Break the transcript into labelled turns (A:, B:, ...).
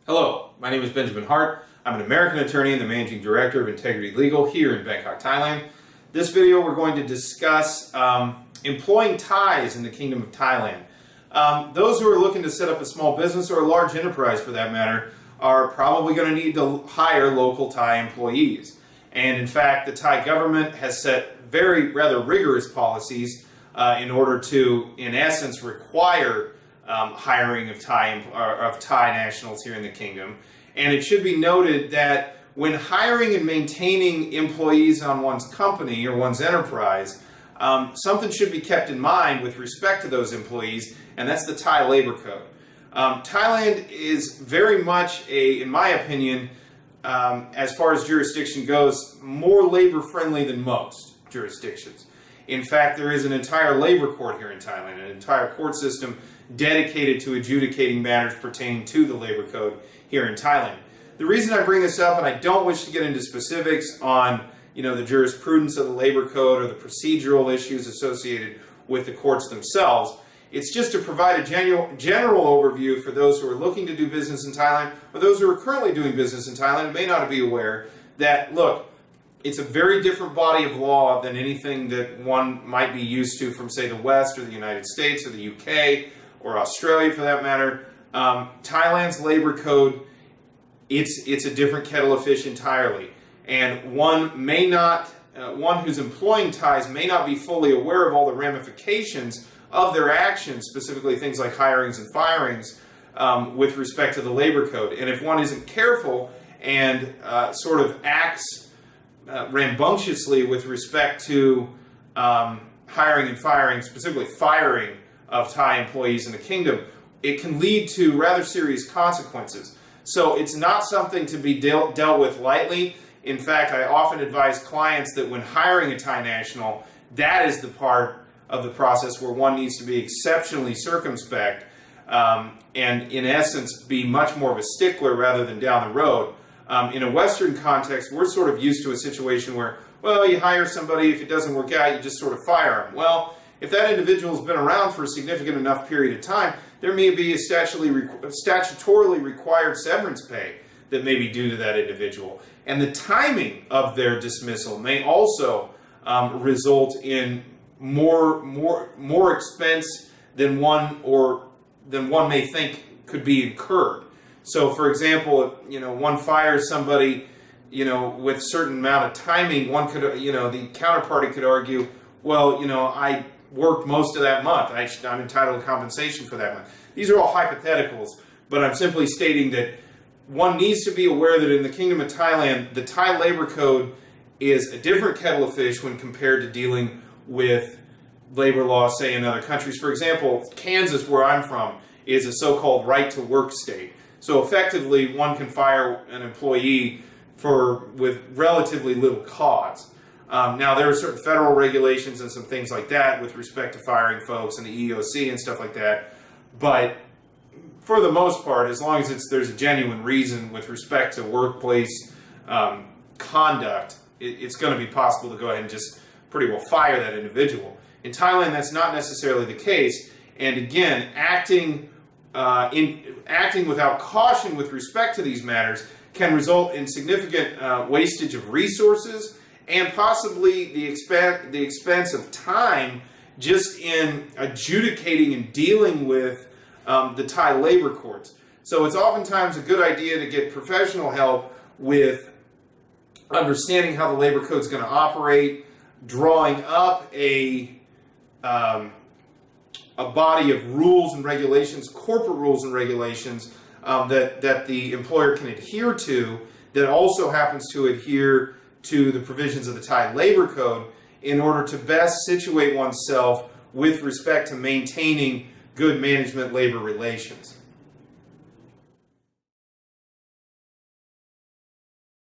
A: Hello, my name is Benjamin Hart. I'm an American attorney and the Managing Director of Integrity Legal here in Bangkok, Thailand. This video we're going to discuss employing Thais in the Kingdom of Thailand. Those who are looking to set up a small business or a large enterprise for that matter are probably going to need to hire local Thai employees. And in fact, the Thai government has set rather rigorous policies in order to, in essence, require hiring of Thai nationals here in the kingdom. And it should be noted that when hiring and maintaining employees on one's company or one's enterprise, something should be kept in mind with respect to those employees, and that's the Thai labor code. Thailand is very much in my opinion, as far as jurisdiction goes, more labor friendly than most jurisdictions. In fact, there is an entire labor court here in Thailand, an entire court system dedicated to adjudicating matters pertaining to the labor code here in Thailand. The reason I bring this up, and I don't wish to get into specifics on the jurisprudence of the labor code or the procedural issues associated with the courts themselves, it's just to provide a general overview for those who are looking to do business in Thailand or those who are currently doing business in Thailand and may not be aware that, look, it's a very different body of law than anything that one might be used to from, say, the West or the United States or the UK or Australia for that matter. Thailand's labor code, it's a different kettle of fish entirely. And one who's employing Thais may not be fully aware of all the ramifications of their actions, specifically things like hirings and firings, with respect to the labor code. And if one isn't careful and sort of acts rambunctiously with respect to hiring and firing, specifically firing of Thai employees in the kingdom, it can lead to rather serious consequences. So it's not something to be dealt with lightly. In fact, I often advise clients that when hiring a Thai national, that is the part of the process where one needs to be exceptionally circumspect and in essence be much more of a stickler rather than down the road. In a Western context, we're sort of used to a situation where, well, you hire somebody, if it doesn't work out, you just sort of fire them. Well, if that individual has been around for a significant enough period of time, there may be a statutorily required severance pay that may be due to that individual. And the timing of their dismissal may also result in more expense than one may think could be incurred. So, for example, if one fires somebody, with a certain amount of timing, one could, the counterparty could argue, well, I worked most of that month. I'm entitled to compensation for that month. These are all hypotheticals, but I'm simply stating that one needs to be aware that in the Kingdom of Thailand, the Thai labor code is a different kettle of fish when compared to dealing with labor law, say, in other countries. For example, Kansas, where I'm from, is a so-called right-to-work state. So effectively, one can fire an employee with relatively little cause. Now, there are certain federal regulations and some things like that with respect to firing folks and the EEOC and stuff like that. But for the most part, as long as there's a genuine reason with respect to workplace conduct, it's going to be possible to go ahead and just pretty well fire that individual. In Thailand, that's not necessarily the case. And again, acting without caution with respect to these matters can result in significant wastage of resources and possibly the expense of time just in adjudicating and dealing with the Thai labor courts. So it's oftentimes a good idea to get professional help with understanding how the labor code is going to operate, drawing up a body of rules and regulations, corporate rules and regulations that the employer can adhere to, that also happens to adhere to the provisions of the Thai labor code in order to best situate oneself with respect to maintaining good management labor relations.